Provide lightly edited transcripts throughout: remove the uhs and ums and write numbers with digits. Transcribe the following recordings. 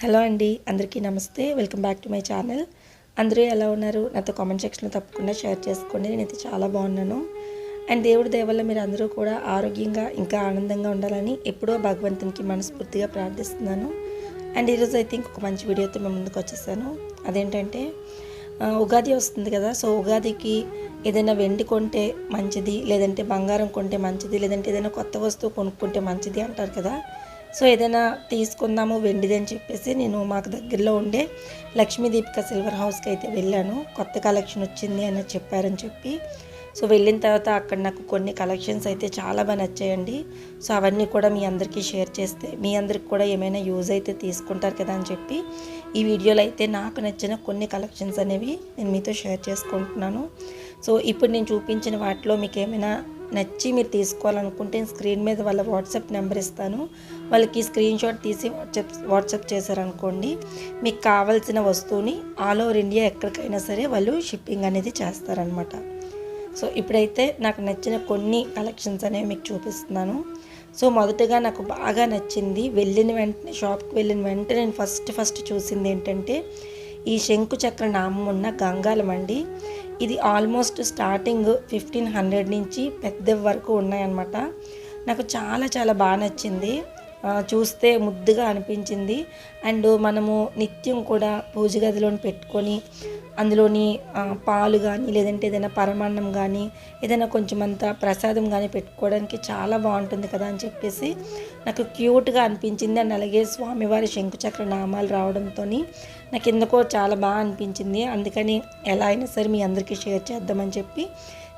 Hello అండి, అందరికీ నమస్తే. Welcome back to my channel. అందరూ ఎలా ఉన్నారు? నాతో కామెంట్ సెక్షన్లో తప్పకుండా షేర్ చేసుకోండి. నేనైతే చాలా బాగున్నాను. అండ్ దేవుడి దయ వల్ల మీరు అందరూ కూడా ఆరోగ్యంగా ఇంకా ఆనందంగా ఉండాలని ఎప్పుడూ భగవంతునికి మనస్ఫూర్తిగా ప్రార్థిస్తున్నాను. అండ్ ఈరోజు అయితే ఇంకొక మంచి వీడియోతో మేము ముందుకు వచ్చేసాను. అదేంటంటే ఉగాది వస్తుంది కదా. సో ఉగాదికి ఏదైనా వెండి కొంటే మంచిది, లేదంటే బంగారం కొంటే మంచిది, లేదంటే ఏదైనా కొత్త వస్తువు కొనుక్కుంటే మంచిది అంటారు కదా. సో ఏదైనా తీసుకుందాము వెండిది అని చెప్పేసి నేను మాకు దగ్గరలో ఉండే లక్ష్మీ దీపిక సిల్వర్ హౌస్కి అయితే వెళ్ళాను. కొత్త కలెక్షన్ వచ్చింది అని చెప్పారని చెప్పి సో వెళ్ళిన తర్వాత అక్కడ నాకు కొన్ని కలెక్షన్స్ అయితే చాలా బాగా నచ్చాయండి. సో అవన్నీ కూడా మీ అందరికీ షేర్ చేస్తే మీ అందరికి కూడా ఏమైనా యూజ్ అయితే తీసుకుంటారు కదా అని చెప్పి ఈ వీడియోలో అయితే నాకు నచ్చిన కొన్ని కలెక్షన్స్ అనేవి నేను మీతో షేర్ చేసుకుంటున్నాను. సో ఇప్పుడు నేను చూపించిన వాటిలో మీకు ఏమైనా నచ్చి మీరు తీసుకోవాలనుకుంటే స్క్రీన్ మీద వాళ్ళ వాట్సాప్ నెంబర్ ఇస్తాను. వాళ్ళకి స్క్రీన్ షాట్ తీసి వాట్సాప్ చేశారనుకోండి, మీకు కావాల్సిన వస్తువుని ఆల్ ఓవర్ ఇండియా ఎక్కడికైనా సరే వాళ్ళు షిప్పింగ్ అనేది చేస్తారనమాట. సో ఇప్పుడైతే నాకు నచ్చిన కొన్ని కలెక్షన్స్ అనేవి మీకు చూపిస్తున్నాను. సో మొదటగా నాకు బాగా నచ్చింది, వెళ్ళిన వెంటనే షాప్కి వెళ్ళిన వెంటనే నేను ఫస్ట్ చూసింది ఏంటంటే ఈ శంకు చక్ర నామం ఉన్న గంగాలం అండి. ఇది ఆల్మోస్ట్ స్టార్టింగ్ 1500 నుంచి పెద్ద వరకు ఉన్నాయన్నమాట. నాకు చాలా బాగా నచ్చింది, చూస్తే ముద్దుగా అనిపించింది. అండ్ మనము నిత్యం కూడా పూజ గదిలోని పెట్టుకొని అందులోని పాలు కానీ లేదంటే ఏదైనా పరమాన్నం కానీ ఏదైనా కొంచెం అంత ప్రసాదం కానీ పెట్టుకోవడానికి చాలా బాగుంటుంది కదా అని చెప్పేసి నాకు క్యూట్గా అనిపించింది. అండ్ అలాగే స్వామివారి శంకుచక్ర నామాలు రావడంతో నాకు ఎందుకో చాలా బాగా అనిపించింది. అందుకని ఎలా అయినా సరే మీ అందరికీ షేర్ చేద్దామని చెప్పి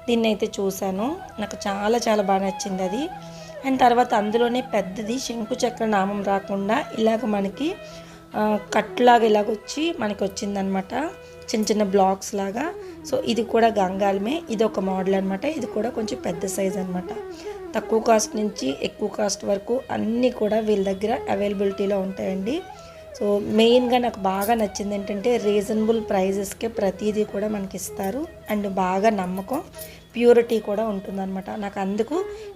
దీన్ని అయితే చూశాను. నాకు చాలా బాగా నచ్చింది అది. అండ్ తర్వాత అందులోనే పెద్దది శంకుచక్ర నామం రాకుండా ఇలాగ మనకి కట్లాగా ఇలాగొచ్చి మనకి వచ్చిందనమాట, చిన్న బ్లాక్స్ లాగా. సో ఇది కూడా గంగాలమే, ఇది ఒక మోడల్ అనమాట. ఇది కూడా కొంచెం పెద్ద సైజ్ అనమాట. తక్కువ కాస్ట్ నుంచి ఎక్కువ కాస్ట్ వరకు అన్నీ కూడా వీళ్ళ దగ్గర అవైలబిలిటీలో ఉంటాయండి. సో మెయిన్గా నాకు బాగా నచ్చింది ఏంటంటే రీజనబుల్ ప్రైజెస్కే ప్రతిదీ కూడా మనకి ఇస్తారు. అండ్ బాగా నమ్మకం, ప్యూరిటీ కూడా ఉంటుందన్నమాట. నాకు అందుకు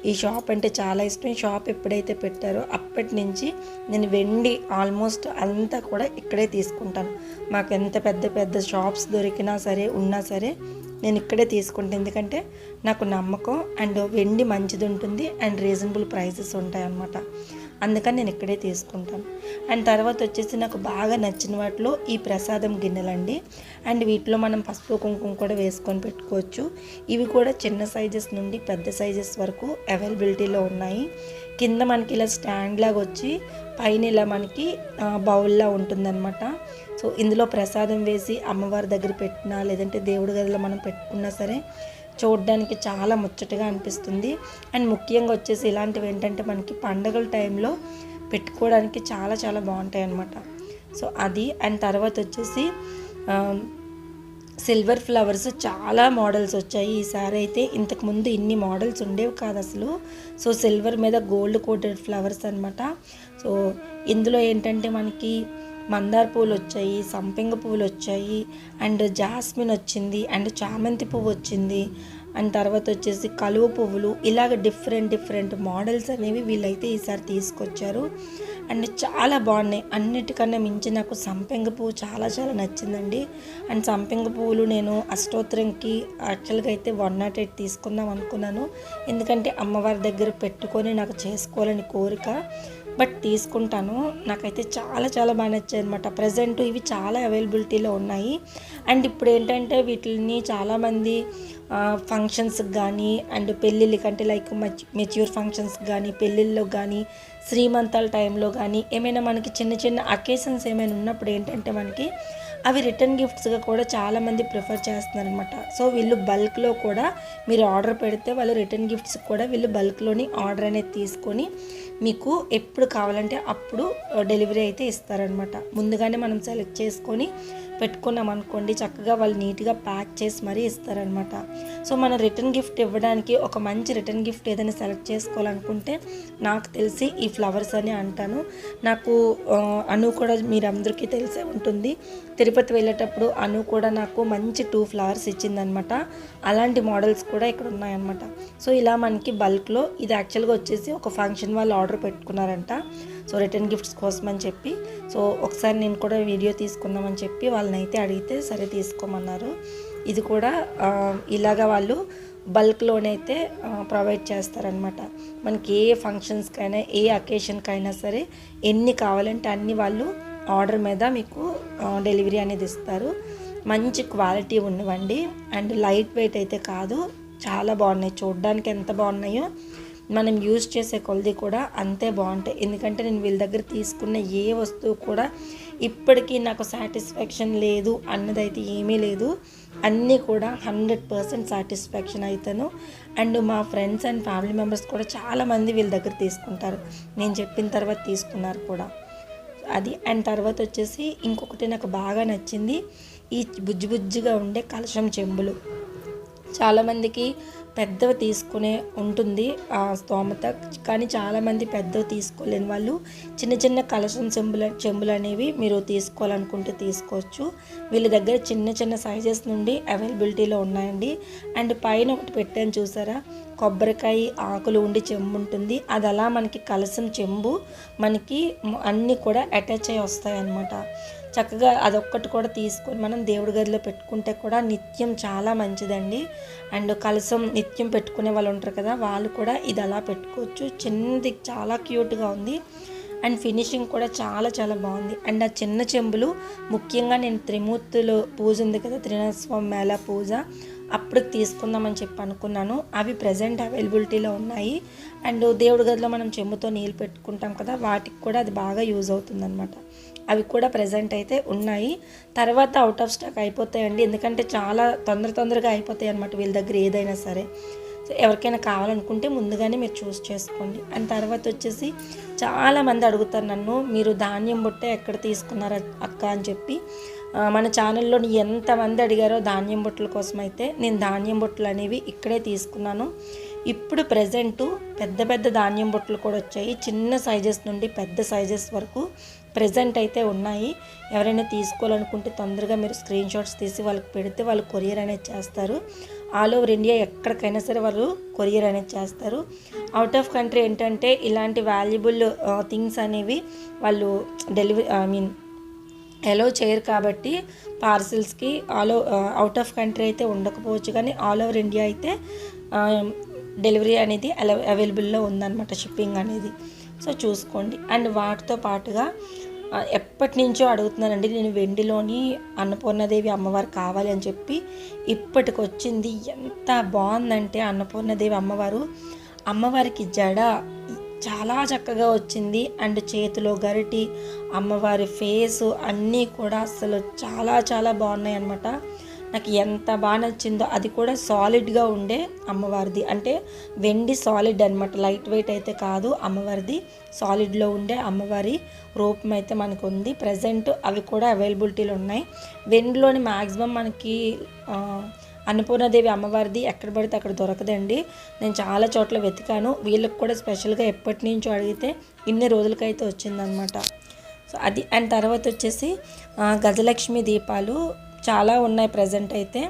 ఈ షాప్ అంటే చాలా ఇష్టం. ఈ షాప్ ఎప్పుడైతే పెట్టారో అప్పటి నుంచి నేను వెండి ఆల్మోస్ట్ అంతా కూడా ఇక్కడే తీసుకుంటాను. మాకు ఎంత పెద్ద షాప్స్ దొరికినా సరే ఉన్నా సరే నేను ఇక్కడే తీసుకుంటాను. ఎందుకంటే నాకు నమ్మకం, అండ్ వెండి మంచిది ఉంటుంది, అండ్ రీజనబుల్ ప్రైజెస్ ఉంటాయి అన్నమాట. అందుకని నేను ఇక్కడే తీసుకుంటాను. అండ్ తర్వాత వచ్చేసి నాకు బాగా నచ్చిన వాటిలో ఈ ప్రసాదం గిన్నెలండి. అండ్ వీటిలో మనం పసుపు కుంకుమ కూడా వేసుకొని పెట్టుకోవచ్చు. ఇవి కూడా చిన్న సైజెస్ నుండి పెద్ద సైజెస్ వరకు అవైలబిలిటీలో ఉన్నాయి. కింద మనకి ఇలా స్టాండ్ లాగా వచ్చి పైన ఇలా మనకి బౌల్లా ఉంటుందన్నమాట. సో ఇందులో ప్రసాదం వేసి అమ్మవారి దగ్గర పెట్టినా లేదంటే దేవుడి గదిలో మనం పెట్టుకున్నా సరే చూడడానికి చాలా ముచ్చటగా అనిపిస్తుంది. అండ్ ముఖ్యంగా వచ్చేసి ఇలాంటివి ఏంటంటే మనకి పండగల టైంలో పెట్టుకోవడానికి చాలా బాగుంటాయి అన్నమాట. సో అది. అండ్ తర్వాత వచ్చేసి సిల్వర్ ఫ్లవర్స్ చాలా మోడల్స్ వచ్చాయి ఈసారి అయితే. ఇంతకుముందు ఇన్ని మోడల్స్ ఉండేవి కాదు అసలు. సో సిల్వర్ మీద గోల్డ్ కోటెడ్ ఫ్లవర్స్ అనమాట. సో ఇందులో ఏంటంటే మనకి మందార పువ్వులు వచ్చాయి, సంపెంగ పువ్వులు వచ్చాయి, అండ్ జాస్మిన్ వచ్చింది, అండ్ చామంతి పువ్వు వచ్చింది, అండ్ తర్వాత వచ్చేసి కలువ పువ్వులు, ఇలాగ డిఫరెంట్ మోడల్స్ అనేవి వీళ్ళైతే ఈసారి తీసుకొచ్చారు. అండ్ చాలా బాగున్నాయి. అన్నిటికన్నా మించి నాకు సంపెంగ పువ్వు చాలా నచ్చిందండి. అండ్ సంపెంగ పువ్వులు నేను అష్టోత్తరంకి యాక్చువల్గా అయితే 108 తీసుకుందాం అనుకున్నాను. ఎందుకంటే అమ్మవారి దగ్గర పెట్టుకొని నాకు చేసుకోవాలని కోరిక. బట్ తీసుకుంటాను. నాకైతే చాలా బాగా నచ్చాయి అనమాట. ప్రజెంట్ ఇవి చాలా అవైలబిలిటీలో ఉన్నాయి. అండ్ ఇప్పుడు ఏంటంటే వీటిని చాలామంది ఫంక్షన్స్కి కానీ అండ్ పెళ్ళిళ్ళకి అంటే లైక్ మెచ్యూర్ ఫంక్షన్స్కి కానీ పెళ్ళిళ్ళలో కానీ శ్రీమంతాల టైంలో కానీ ఏమైనా మనకి చిన్న అకేషన్స్ ఏమైనా ఉన్నప్పుడు ఏంటంటే మనకి అవి రిటర్న్ గిఫ్ట్స్గా కూడా చాలామంది ప్రిఫర్ చేస్తున్నారనమాట. సో వీళ్ళు బల్క్లో కూడా మీరు ఆర్డర్ పెడితే వాళ్ళు రిటర్న్ గిఫ్ట్స్ కూడా వీళ్ళు బల్క్లోని ఆర్డర్ అనేది తీసుకొని మీకు ఎప్పుడు కావాలంటే అప్పుడు డెలివరీ అయితే ఇస్తారనమాట. ముందుగానే మనం సెలెక్ట్ చేసుకొని పెట్టుకున్నాం అనుకోండి, చక్కగా వాళ్ళు నీట్గా ప్యాక్ చేసి మరీ ఇస్తారనమాట. సో మన రిటర్న్ గిఫ్ట్ ఇవ్వడానికి ఒక మంచి రిటర్న్ గిఫ్ట్ ఏదైనా సెలెక్ట్ చేసుకోవాలనుకుంటే నాకు తెలిసి ఈ ఫ్లవర్స్ అని అంటాను. నాకు అను కూడా మీరు అందరికీ తెలిసే ఉంటుంది, తిరుపతి వెళ్ళేటప్పుడు అను కూడా నాకు మంచి 2 ఫ్లవర్స్ ఇచ్చిందనమాట. అలాంటి మోడల్స్ కూడా ఇక్కడ ఉన్నాయన్నమాట. సో ఇలా మనకి బల్క్లో ఇది యాక్చువల్గా వచ్చేసి ఒక ఫంక్షన్ వాళ్ళు ఆర్డర్ పెట్టుకున్నారంట. సో రిటర్న్ గిఫ్ట్స్ కోసం అని చెప్పి సో ఒకసారి నేను కూడా వీడియో తీసుకుందామని చెప్పి వాళ్ళని అయితే అడిగితే సరే తీసుకోమన్నారు. ఇది కూడా ఇలాగా వాళ్ళు బల్క్లోనైతే ప్రొవైడ్ చేస్తారనమాట. మనకి ఏ ఫంక్షన్స్కైనా ఏ అకేషన్కైనా సరే ఎన్ని కావాలంటే అన్ని వాళ్ళు ఆర్డర్ మీద మీకు డెలివరీ అనేది ఇస్తారు. మంచి క్వాలిటీ ఉన్నవండి అండ్ లైట్ వెయిట్ అయితే కాదు, చాలా బాగున్నాయి. చూడడానికి ఎంత బాగున్నాయో మనం యూజ్ చేసే కొలది కూడా అంతే బాగుంటాయి. ఎందుకంటే నేను వీళ్ళ దగ్గర తీసుకున్న ఏ వస్తువు కూడా ఇప్పటికీ నాకు సాటిస్ఫాక్షన్ లేదు అన్నదైతే ఏమీ లేదు. అన్నీ కూడా 100% సాటిస్ఫాక్షన్ అవుతాను. అండ్ మా ఫ్రెండ్స్ అండ్ ఫ్యామిలీ మెంబర్స్ కూడా చాలామంది వీళ్ళ దగ్గర తీసుకుంటారు. నేను చెప్పిన తర్వాత తీసుకున్నారు కూడా అది. అండ్ తర్వాత వచ్చేసి ఇంకొకటి నాకు బాగా నచ్చింది, ఈ బుజ్జి బుజ్జిగా ఉండే కలశం చెంబులు. చాలామందికి పెద్దవి తీసుకునే ఉంటుంది స్తోమత, కానీ చాలామంది పెద్దవి తీసుకోలేని వాళ్ళు చిన్న చిన్న కలశం చెంబులు అనేవి మీరు తీసుకోవాలనుకుంటే తీసుకోవచ్చు. వీళ్ళ దగ్గర చిన్న చిన్న సైజెస్ నుండి అవైలబిలిటీలో ఉన్నాయండి. అండ్ పైన ఒకటి పెట్టాను చూసారా, కొబ్బరికాయ ఆకులు ఉండి చెంబు ఉంటుంది. అది అలా మనకి కలశం చెంబు మనకి అన్నీ కూడా అటాచ్ అయ్యి వస్తాయి అన్నమాట. చక్కగా అదొక్కటి కూడా తీసుకొని మనం దేవుడి గదిలో పెట్టుకుంటే కూడా నిత్యం చాలా మంచిదండి. అండ్ కలసం నిత్యం పెట్టుకునే వాళ్ళు ఉంటారు కదా, వాళ్ళు కూడా ఇది అలా పెట్టుకోవచ్చు. చిన్నది చాలా క్యూట్గా ఉంది అండ్ ఫినిషింగ్ కూడా చాలా చాలా బాగుంది. అండ్ ఆ చిన్న చెంబులు ముఖ్యంగా నేను త్రిమూర్తులు పూజ ఉంది కదా, త్రినాథ స్వామి మేళ పూజ అప్పుడు తీసుకుందామని చెప్పి అనుకున్నాను. అవి ప్రజెంట్ అవైలబిలిటీలో ఉన్నాయి. అండ్ దేవుడి గదిలో మనం చెంబుతో నీళ్ళు పెట్టుకుంటాం కదా, వాటికి కూడా అది బాగా యూజ్ అవుతుంది అనమాట. అవి కూడా ప్రజెంట్ అయితే ఉన్నాయి. తర్వాత అవుట్ ఆఫ్ స్టాక్ అయిపోతాయండి, ఎందుకంటే చాలా తొందరగా అయిపోతాయి అనమాట వీళ్ళ దగ్గర ఏదైనా సరే. సో ఎవరికైనా కావాలనుకుంటే ముందుగానే మీరు చూస్ చేసుకోండి. అండ్ తర్వాత వచ్చేసి చాలామంది అడుగుతారు నన్ను, మీరు ధాన్యం బుట్ట ఎక్కడ తీసుకున్నారు అక్క అని చెప్పి. మన ఛానల్లో ఎంతమంది అడిగారో ధాన్యం బుట్టల కోసం అయితే నేను ధాన్యం బుట్టలు అనేవి ఇక్కడే తీసుకున్నాను. ఇప్పుడు ప్రజెంటు పెద్ద పెద్ద ధాన్యం బుట్టలు కూడా వచ్చాయి. చిన్న సైజెస్ నుండి పెద్ద సైజెస్ వరకు ప్రజెంట్ అయితే ఉన్నాయి. ఎవరైనా తీసుకోవాలనుకుంటే తొందరగా మీరు స్క్రీన్ షాట్స్ తీసి వాళ్ళకి పెడితే వాళ్ళు కొరియర్ అనేది చేస్తారు. ఆల్ ఓవర్ ఇండియా ఎక్కడికైనా సరే వాళ్ళు కొరియర్ అనేది చేస్తారు. అవుట్ ఆఫ్ కంట్రీ ఏంటంటే ఇలాంటి వాల్యుబుల్ థింగ్స్ అనేవి వాళ్ళు డెలివరీ అలో చేయరు కాబట్టి పార్సిల్స్కి అవుట్ ఆఫ్ కంట్రీ అయితే ఉండకపోవచ్చు, కానీ ఆల్ ఓవర్ ఇండియా అయితే డెలివరీ అనేది అవైలబుల్లో ఉందన్నమాట, షిప్పింగ్ అనేది. సో చూసుకోండి. అండ్ వాటితో పాటుగా ఎప్పటి నుంచో అడుగుతున్నానండి నేను వెండిలోని అన్నపూర్ణదేవి అమ్మవారు కావాలి అని చెప్పి. ఇప్పటికొచ్చింది. ఎంత బాగుందంటే అన్నపూర్ణదేవి అమ్మవారికి జడ చాలా చక్కగా వచ్చింది. అండ్ చేతిలో గరిటి, అమ్మవారి ఫేసు అన్నీ కూడా అసలు చాలా చాలా బాగున్నాయి అన్నమాట. నాకు ఎంత బాగా నచ్చిందో. అది కూడా సాలిడ్గా ఉండే అమ్మవారిది, అంటే వెండి సాలిడ్ అనమాట, లైట్ వెయిట్ అయితే కాదు. అమ్మవారిది సాలిడ్లో ఉండే అమ్మవారి రూపం అయితే మనకు ఉంది ప్రజెంట్. అవి కూడా అవైలబిలిటీలో ఉన్నాయి. వెండిలోని మ్యాక్సిమం మనకి అన్నపూర్ణదేవి అమ్మవారిది ఎక్కడ పడితే అక్కడ దొరకదండి. నేను చాలా చోట్ల వెతికాను. వీళ్ళకి కూడా స్పెషల్గా ఎప్పటి నుంచో అడిగితే ఇన్ని రోజులకైతే వచ్చిందనమాట. సో అది. అండ్ తర్వాత వచ్చేసి గజలక్ష్మి దీపాలు చాలా ఉన్నాయి ప్రజెంట్ అయితే.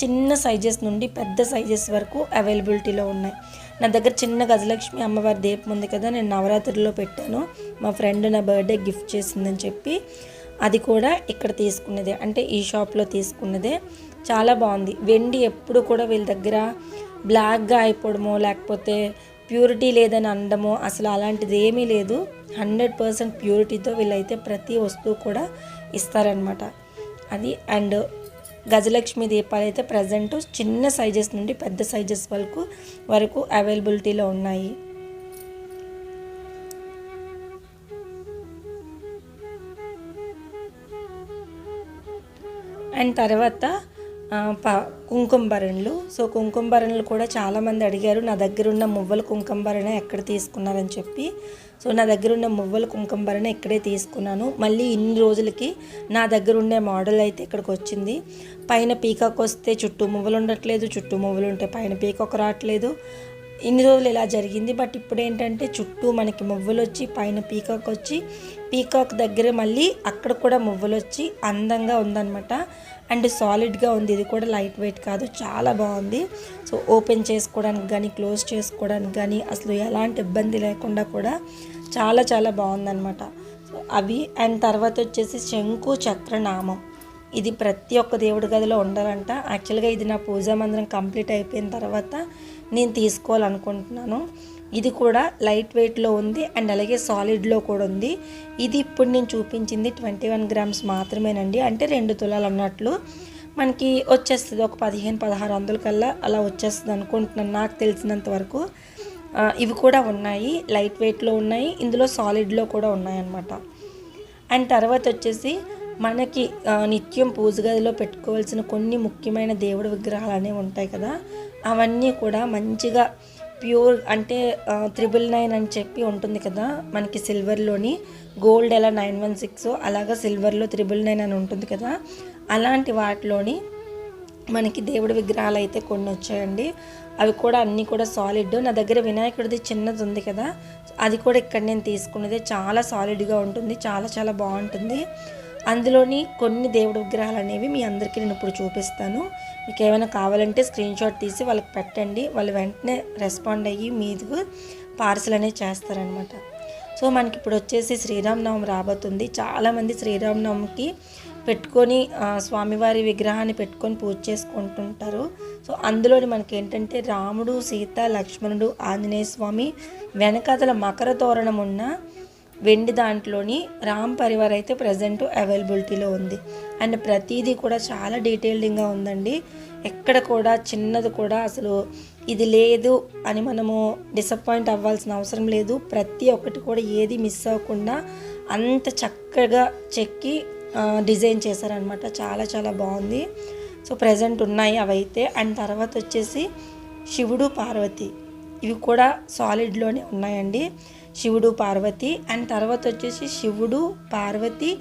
చిన్న సైజెస్ నుండి పెద్ద సైజెస్ వరకు అవైలబిలిటీలో ఉన్నాయి. నా దగ్గర చిన్న గజలక్ష్మి అమ్మవారి దీపం ఉంది కదా, నేను నవరాత్రిలో పెట్టాను. మా ఫ్రెండ్ నా బర్త్డే గిఫ్ట్ చేసిందని చెప్పి అది కూడా ఇక్కడ తీసుకున్నదే, అంటే ఈ షాప్లో తీసుకున్నదే. చాలా బాగుంది. వెండి ఎప్పుడు కూడా వీళ్ళ దగ్గర బ్లాక్గా అయిపోవడమో లేకపోతే ప్యూరిటీ లేదని అనడమో అసలు అలాంటిది ఏమీ లేదు. 100% ప్యూరిటీతో వీళ్ళైతే ప్రతి వస్తువు కూడా ఇస్తారనమాట అది. అండ్ గజలక్ష్మి దీపాలు అయితే ప్రజెంట్ చిన్న సైజెస్ నుండి పెద్ద సైజెస్ వరకు అవైలబిలిటీలో ఉన్నాయి. అండ్ తర్వాత కుంకుమ భరణులు. సో కుంకుమ భరణులు కూడా చాలామంది అడిగారు, నా దగ్గర ఉన్న మువ్వల కుంకుమ భరణ ఎక్కడ తీసుకున్నారని చెప్పి. సో నా దగ్గర ఉన్న మువ్వల కుంకుమ భరణ ఇక్కడే తీసుకున్నాను. మళ్ళీ ఇన్ని రోజులకి నా దగ్గర ఉండే మోడల్ అయితే ఇక్కడికి వచ్చింది. పైన పీకాక్ వస్తే చుట్టూ మువ్వలు ఉండట్లేదు, చుట్టూ మువ్వలు ఉంటే పైన పీకాక్ రావట్లేదు. ఇన్ని రోజులు ఇలా జరిగింది. బట్ ఇప్పుడు ఏంటంటే చుట్టూ మనకి మువ్వలు వచ్చి పైన పీకాక్ వచ్చి, పీకాక్ దగ్గర మళ్ళీ అక్కడ కూడా మువ్వలు వచ్చి అందంగా ఉందన్నమాట. అండ్ సాలిడ్గా ఉంది. ఇది కూడా లైట్ వెయిట్ కాదు, చాలా బాగుంది. సో ఓపెన్ చేసుకోవడానికి కానీ క్లోజ్ చేసుకోవడానికి కానీ అసలు ఎలాంటి ఇబ్బంది లేకుండా కూడా చాలా చాలా బాగుందనమాట. సో అవి అండ్ తర్వాత వచ్చేసి శంకు చక్రనామం. ఇది ప్రతి ఒక్క దేవుడి గదిలో ఉండాలంట. యాక్చువల్గా ఇది నా పూజా మందిరం కంప్లీట్ అయిపోయిన తర్వాత నేను తీసుకోవాలనుకుంటున్నాను. ఇది కూడా లైట్ వెయిట్లో ఉంది అండ్ అలాగే సాలిడ్లో కూడా ఉంది. ఇది ఇప్పుడు నేను చూపించింది 21 గ్రామ్స్ మాత్రమేనండి. అంటే 2 తులాలు అన్నట్లు మనకి వచ్చేస్తుంది. ఒక 1500-1600 కల్లా అలా వచ్చేస్తుంది అనుకుంటున్నాను నాకు తెలిసినంత వరకు. ఇవి కూడా ఉన్నాయి, లైట్ వెయిట్లో ఉన్నాయి, ఇందులో సాలిడ్లో కూడా ఉన్నాయన్నమాట. అండ్ తర్వాత వచ్చేసి మనకి నిత్యం పూజ గదిలో పెట్టుకోవాల్సిన కొన్ని ముఖ్యమైన దేవుడి విగ్రహాలు అనేవి ఉంటాయి కదా, అవన్నీ కూడా మంచిగా ప్యూర్ అంటే 999 అని చెప్పి ఉంటుంది కదా మనకి సిల్వర్లోని. గోల్డ్ ఎలా 916 అలాగా సిల్వర్లో 999 అని ఉంటుంది కదా, అలాంటి వాటిలోని మనకి దేవుడి విగ్రహాలు అయితే కొన్ని వచ్చాయండి. అవి కూడా అన్నీ కూడా సాలిడ్. నా దగ్గర వినాయకుడిది చిన్నది ఉంది కదా, అది కూడా ఇక్కడ నేను తీసుకున్నది. చాలా సాలిడ్గా ఉంటుంది, చాలా చాలా బాగుంటుంది. అందులోని కొన్ని దేవుడి విగ్రహాలు అనేవి మీ అందరికీ నేను ఇప్పుడు చూపిస్తాను. మీకు ఏమైనా కావాలంటే స్క్రీన్ షాట్ తీసి వాళ్ళకి పెట్టండి, వాళ్ళు వెంటనే రెస్పాండ్ అయ్యి మీకు పార్సల్ అనేది చేస్తారనమాట. సో మనకి ఇప్పుడు వచ్చేసి శ్రీరామనవమి రాబోతుంది. చాలామంది శ్రీరామనవమికి పెట్టుకొని స్వామివారి విగ్రహాన్ని పెట్టుకొని పూజ చేసుకుంటుంటారు. సో అందులోని మనకి ఏంటంటే రాముడు, సీత, లక్ష్మణుడు, ఆంజనేయ స్వామి వెనకాతల మకర తోరణం ఉన్న వెండి దాంట్లోని రామ్ పరివార్ అయితే ప్రజెంట్ అవైలబిలిటీలో ఉంది. అండ్ ప్రతిదీ కూడా చాలా డీటెయిల్డ్గా ఉందండి. ఎక్కడ కూడా చిన్నది కూడా అసలు ఇది లేదు అని మనము డిసప్పాయింట్ అవ్వాల్సిన అవసరం లేదు. ప్రతి ఒక్కటి కూడా ఏది మిస్ అవ్వకుండా అంత చక్కగా చెక్కి డిజైన్ చేశారనమాట. చాలా చాలా బాగుంది. సో ప్రజెంట్ ఉన్నాయి అవైతే. అండ్ తర్వాత వచ్చేసి శివుడు, పార్వతి ఇవి కూడా సాలిడ్లోనే ఉన్నాయండి. శివుడు, పార్వతి. అండ్ తర్వాత వచ్చేసి శివుడు, పార్వతి,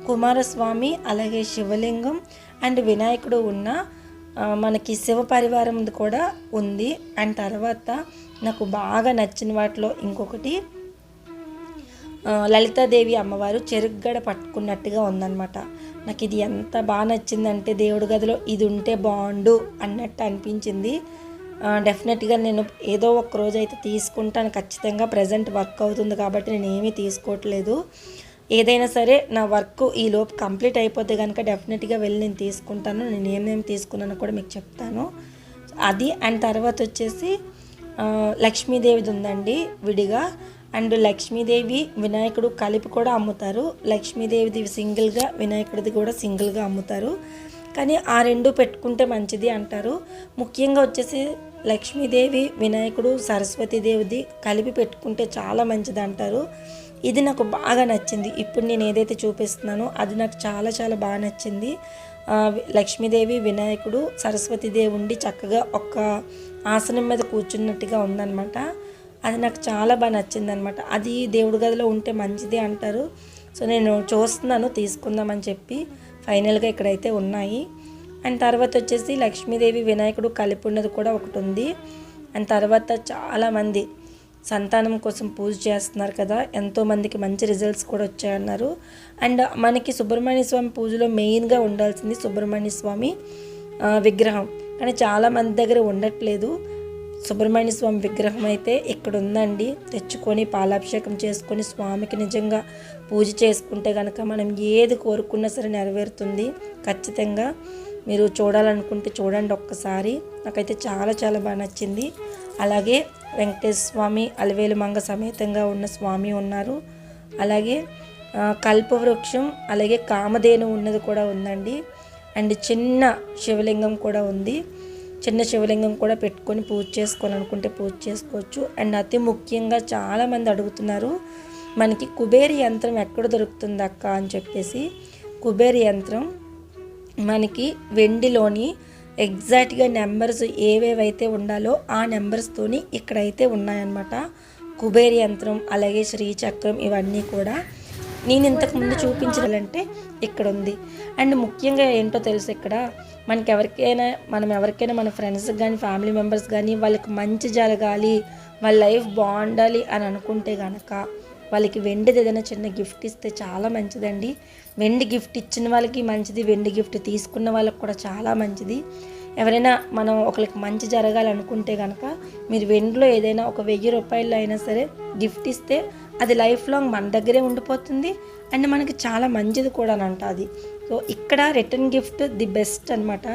కుమారస్వామి, అలాగే శివలింగం అండ్ వినాయకుడు ఉన్న మనకి శివ పరివారం కూడా ఉంది. అండ్ తర్వాత నాకు బాగా నచ్చిన వాటిలో ఇంకొకటి లలితాదేవి అమ్మవారు చెరుగ్గడ పట్టుకున్నట్టుగా ఉందన్నమాట. నాకు ఇది ఎంత బాగా నచ్చిందంటే దేవుడి గదిలో ఇది ఉంటే బాగుండు అన్నట్టు అనిపించింది. డెఫినెట్గా నేను ఏదో ఒక రోజు అయితే తీసుకుంటాను ఖచ్చితంగా. ప్రజెంట్ వర్క్ అవుతుంది కాబట్టి నేను ఏమీ తీసుకోవట్లేదు. ఏదైనా సరే నా వర్క్ ఈలోపు కంప్లీట్ అయిపోతే కనుక డెఫినెట్గా వెళ్ళి నేను తీసుకుంటాను. నేను ఏమేమి తీసుకున్నానో కూడా మీకు చెప్తాను అది. అండ్ తర్వాత వచ్చేసి లక్ష్మీదేవిది ఉందండి విడిగా. అండ్ లక్ష్మీదేవి, వినాయకుడు కలిపి కూడా అమ్ముతారు. లక్ష్మీదేవిది సింగిల్గా, వినాయకుడిది కూడా సింగిల్గా అమ్ముతారు. కానీ ఆ రెండు పెట్టుకుంటే మంచిది అంటారు. ముఖ్యంగా వచ్చేసి లక్ష్మీదేవి, వినాయకుడు, సరస్వతీదేవిది కలిపి పెట్టుకుంటే చాలా మంచిది అంటారు. ఇది నాకు బాగా నచ్చింది. ఇప్పుడు నేను ఏదైతే చూపిస్తున్నానో అది నాకు చాలా చాలా బాగా నచ్చింది. లక్ష్మీదేవి, వినాయకుడు, సరస్వతీదేవి ఉండి చక్కగా ఒక ఆసనం మీద కూర్చున్నట్టుగా ఉందన్నమాట. అది నాకు చాలా బాగా నచ్చింది అనమాట. అది దేవుడి గదిలో ఉంటే మంచిది అంటారు. సో నేను చూస్తున్నాను తీసుకుందామని చెప్పి. ఫైనల్గా ఇక్కడైతే ఉన్నాయి. అండ్ తర్వాత వచ్చేసి లక్ష్మీదేవి, వినాయకుడు కలిపి ఉన్నది కూడా ఒకటి ఉంది. అండ్ తర్వాత చాలామంది సంతానం కోసం పూజ చేస్తున్నారు కదా, ఎంతోమందికి మంచి రిజల్ట్స్ కూడా వచ్చాయన్నారు. అండ్ మనకి సుబ్రహ్మణ్య స్వామి పూజలో మెయిన్గా ఉండాల్సింది సుబ్రహ్మణ్య స్వామి విగ్రహం. కానీ చాలామంది దగ్గర ఉండట్లేదు. సుబ్రహ్మణ్య స్వామి విగ్రహం అయితే ఇక్కడ ఉందండి. తెచ్చుకొని పాలాభిషేకం చేసుకొని స్వామికి నిజంగా పూజ చేసుకుంటే కనుక మనం ఏది కోరుకున్నా సరే నెరవేరుతుంది ఖచ్చితంగా. మీరు చూడాలనుకుంటే చూడండి ఒక్కసారి. నాకైతే చాలా చాలా బాగా నచ్చింది. అలాగే వెంకటేశ్వర స్వామి, అలివేలు మంగ సమేతంగా ఉన్న స్వామి ఉన్నారు. అలాగే కల్పవృక్షం, అలాగే కామధేను ఉన్నది కూడా ఉందండి. అండ్ చిన్న శివలింగం కూడా ఉంది. చిన్న శివలింగం కూడా పెట్టుకొని పూజ చేసుకోవాలనుకుంటే పూజ చేసుకోవచ్చు. అండ్ అతి ముఖ్యంగా చాలామంది అడుగుతున్నారు మనకి కుబేర యంత్రం ఎక్కడ దొరుకుతుంది అక్క అని చెప్పేసి. కుబేర యంత్రం మనకి వెండిలోని ఎగ్జాక్ట్గా నెంబర్స్ ఏవేవైతే ఉండాలో ఆ నెంబర్స్తోని ఇక్కడైతే ఉన్నాయన్నమాట. కుబేర యంత్రం, అలాగే శ్రీచక్రం ఇవన్నీ కూడా నేను ఇంతకుముందు చూపించాలంటే ఇక్కడ ఉంది. అండ్ ముఖ్యంగా ఏంటో తెలుసు, ఇక్కడ మనం ఎవరికైనా మన ఫ్రెండ్స్కి కానీ ఫ్యామిలీ మెంబర్స్ కానీ వాళ్ళకి మంచి జరగాలి, వాళ్ళ లైఫ్ బాగుండాలి అని అనుకుంటే కనుక వాళ్ళకి వెండిది ఏదైనా చిన్న గిఫ్ట్ ఇస్తే చాలా మంచిదండి. వెండి గిఫ్ట్ ఇచ్చిన వాళ్ళకి మంచిది, వెండి గిఫ్ట్ తీసుకున్న వాళ్ళకి కూడా చాలా మంచిది. ఎవరైనా మనం ఒకరికి మంచి జరగాలనుకుంటే కనుక మీరు వెండిలో ఏదైనా ఒక 1000 రూపాయలు అయినా సరే గిఫ్ట్ ఇస్తే అది లైఫ్ లాంగ్ మన దగ్గరే ఉండిపోతుంది అండ్ మనకి చాలా మంచిది కూడా అంట అది. సో ఇక్కడ రిటర్న్ గిఫ్ట్ ది బెస్ట్ అనమాట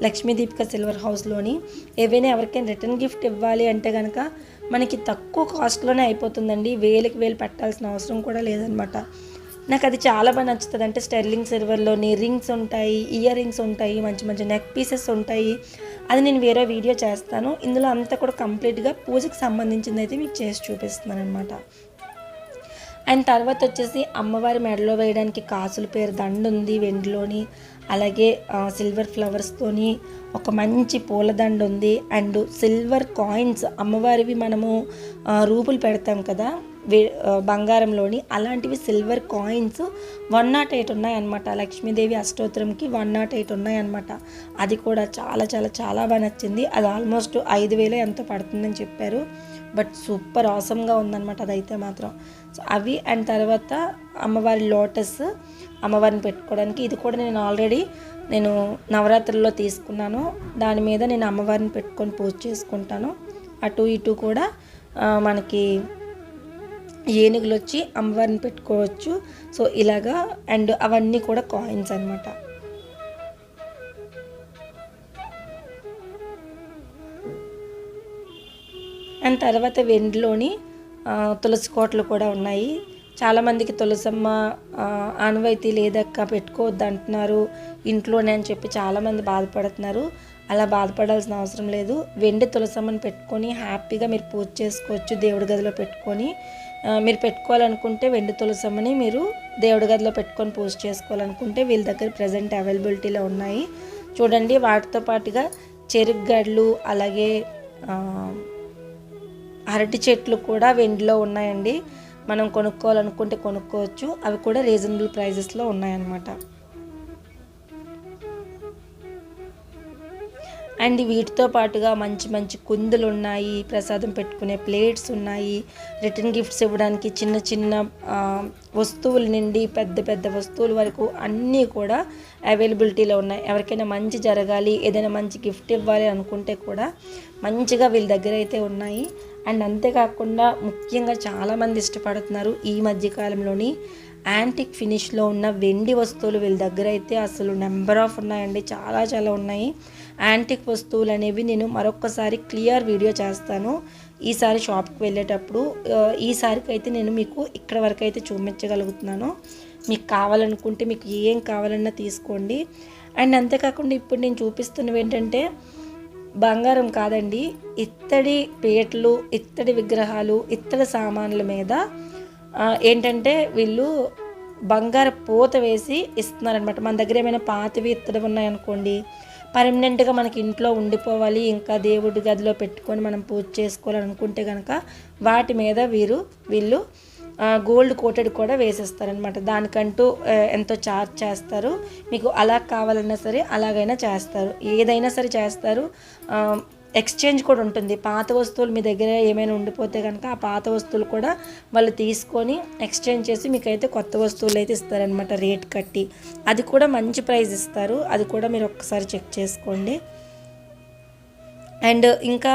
లక్ష్మీ దీపిక సిల్వర్ హౌస్లోని. ఏవైనా ఎవరికైనా రిటర్న్ గిఫ్ట్ ఇవ్వాలి అంటే కనుక మనకి తక్కువ కాస్ట్లోనే అయిపోతుందండి, వేలకు వేలు పెట్టాల్సిన అవసరం కూడా లేదనమాట. నాకు అది చాలా బాగా నచ్చుతుంది. అంటే స్టెర్లింగ్ సిల్వర్లోని రింగ్స్ ఉంటాయి, ఇయర్ రింగ్స్ ఉంటాయి, మంచి మంచి నెక్ పీసెస్ ఉంటాయి. అది నేను వేరే వీడియో చేస్తాను. ఇందులో అంతా కూడా కంప్లీట్గా పూజకి సంబంధించింది అయితే మీకు చేసి చూపిస్తున్నాను అనమాట. అండ్ తర్వాత వచ్చేసి అమ్మవారి మెడలో వేయడానికి కాసుల పేరు దండ ఉంది వెండిలోని, అలాగే సిల్వర్ ఫ్లవర్స్తోని ఒక మంచి పూలదండ ఉంది. అండ్ సిల్వర్ కాయిన్స్ అమ్మవారివి మనము రూపులు పెడతాం కదా బంగారంలోని, అలాంటివి సిల్వర్ కాయిన్స్ 108 ఉన్నాయన్నమాట. లక్ష్మీదేవి అష్టోత్తరంకి 108 ఉన్నాయన్నమాట. అది కూడా చాలా చాలా చాలా బాగా నచ్చింది. అది ఆల్మోస్ట్ 5,000 ఎంతో పడుతుందని చెప్పారు. బట్ సూపర్ ఆసమ్గా ఉందన్నమాట అదైతే మాత్రం. సో అవి అండ్ తర్వాత అమ్మవారి లోటస్ అమ్మవారిని పెట్టుకోవడానికి, ఇది కూడా నేను ఆల్రెడీ నవరాత్రుల్లో తీసుకున్నాను. దాని మీద నేను అమ్మవారిని పెట్టుకొని పూజ చేసుకుంటాను. అటు ఇటు కూడా మనకి ఏనుగులు వచ్చి అమ్మవారిని పెట్టుకోవచ్చు. సో ఇలాగా అండ్ అవన్నీ కూడా కాయిన్స్ అనమాట. అండ్ తర్వాత వెండిలోని తులసి కోటలు కూడా ఉన్నాయి. చాలామందికి తులసమ్మ ఆనవాయితీ లేదక్క పెట్టుకోవద్దు అంటున్నారు ఇంట్లోనే అని చెప్పి చాలామంది బాధపడుతున్నారు. అలా బాధపడాల్సిన అవసరం లేదు. వెండి తులసమ్మని పెట్టుకొని హ్యాపీగా మీరు పూజ చేసుకోవచ్చు. దేవుడి గదిలో పెట్టుకొని మీరు పెట్టుకోవాలనుకుంటే వెండి తులసమ్మని మీరు దేవుడి గదిలో పెట్టుకొని పూజ చేసుకోవాలనుకుంటే వీళ్ళ దగ్గర ప్రజెంట్ అవైలబిలిటీలో ఉన్నాయి. చూడండి, వాటితో పాటుగా చెరుకు గడ్లు అలాగే అరటి చెట్లు కూడా వెండిలో ఉన్నాయండి. మనం కొనుక్కోవాలనుకుంటే కొనుక్కోవచ్చు. అవి కూడా రీజనబుల్ ప్రైజెస్లో ఉన్నాయన్నమాట. అండ్ వీటితో పాటుగా మంచి మంచి కుందులు ఉన్నాయి, ప్రసాదం పెట్టుకునే ప్లేట్స్ ఉన్నాయి, రిటర్న్ గిఫ్ట్స్ ఇవ్వడానికి చిన్న చిన్న వస్తువుల నుండి పెద్ద పెద్ద వస్తువుల వరకు అన్నీ కూడా అవైలబిలిటీలో ఉన్నాయి. ఎవరికైనా మంచి జరగాలి, ఏదైనా మంచి గిఫ్ట్ ఇవ్వాలి అనుకుంటే కూడా మంచిగా వీళ్ళ దగ్గర అయితే ఉన్నాయి. అండ్ అంతేకాకుండా ముఖ్యంగా చాలామంది ఇష్టపడుతున్నారు ఈ మధ్యకాలంలోని యాంటిక్ ఫినిష్లో ఉన్న వెండి వస్తువులు వీళ్ళ దగ్గర అయితే అసలు నెంబర్ ఆఫ్ ఉన్నాయండి. చాలా చాలా ఉన్నాయి యాంటిక్ వస్తువులు అనేవి. నేను మరొకసారి క్లియర్ వీడియో చేస్తాను ఈసారి షాప్కి వెళ్ళేటప్పుడు. ఈసారికి అయితే నేను మీకు ఇక్కడ వరకు అయితే చూపించగలుగుతున్నాను. మీకు కావాలనుకుంటే మీకు ఏం కావాలన్నా తీసుకోండి. అండ్ అంతేకాకుండా ఇప్పుడు నేను చూపిస్తున్నవి ఏంటంటే బంగారం కాదండి, ఇత్తడి పీటలు, ఇత్తడి విగ్రహాలు, ఇత్తడి సామాన్ల మీద ఏంటంటే వీళ్ళు బంగారు పూత వేసి ఇస్తున్నారనమాట. మన దగ్గర ఏమైనా పాతవి ఇత్తడి ఉన్నాయనుకోండి, పర్మనెంట్గా మనకి ఇంట్లో ఉండిపోవాలి, ఇంకా దేవుడి గదిలో పెట్టుకొని మనం పూజ చేసుకోవాలనుకుంటే కనుక వాటి మీద వీళ్ళు గోల్డ్ కోటెడ్ కూడా వేసేస్తారనమాట. దానికంటూ ఎంతో ఛార్జ్ చేస్తారు. మీకు అలా కావాలన్నా సరే అలాగైనా చేస్తారు, ఏదైనా సరే చేస్తారు. ఎక్స్చేంజ్ కూడా ఉంటుంది. పాత వస్తువులు మీ దగ్గర ఏమైనా ఉండిపోతే కనుక ఆ పాత వస్తువులు కూడా వాళ్ళు తీసుకొని ఎక్స్చేంజ్ చేసి మీకైతే కొత్త వస్తువులు అయితే ఇస్తారనమాట రేట్ కట్టి. అది కూడా మంచి ప్రైస్ ఇస్తారు. అది కూడా మీరు ఒక్కసారి చెక్ చేసుకోండి. అండ్ ఇంకా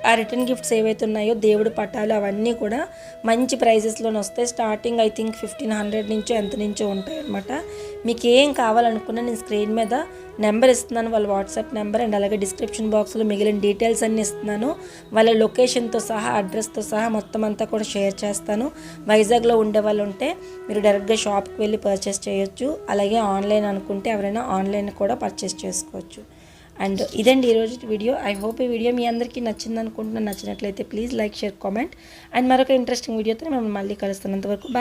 ఆ రిటర్న్ గిఫ్ట్స్ ఏవైతే ఉన్నాయో దేవుడి పటాలు అవన్నీ కూడా మంచి ప్రైజెస్లోనే వస్తాయి. స్టార్టింగ్ ఐ థింక్ 1,500 నుంచో ఎంత నుంచో ఉంటాయి అనమాట. మీకు ఏం కావాలనుకున్నా నేను స్క్రీన్ మీద నెంబర్ ఇస్తున్నాను, వాళ్ళ వాట్సాప్ నెంబర్. అండ్ అలాగే డిస్క్రిప్షన్ బాక్స్లో మిగిలిన డీటెయిల్స్ అన్నీ ఇస్తున్నాను. వాళ్ళ లొకేషన్తో సహా అడ్రస్తో సహా మొత్తం అంతా కూడా షేర్ చేస్తాను. వైజాగ్లో ఉండే వాళ్ళు ఉంటే మీరు డైరెక్ట్గా షాప్కి వెళ్ళి పర్చేస్ చేయొచ్చు. అలాగే ఆన్లైన్ అనుకుంటే ఎవరైనా ఆన్లైన్ కూడా పర్చేస్ చేసుకోవచ్చు. అండ్ ఇదండి ఈరోజు వీడియో. ఐ హోప్ ఈ వీడియో మీ అందరికీ నచ్చింది అనుకుంటున్నాను. నచ్చినట్లయితే please like, share, comment. And మరొక ఇంట్రెస్టింగ్ వీడియోతో మేము మళ్ళీ కలుస్తున్నంతవరకు బాయ్.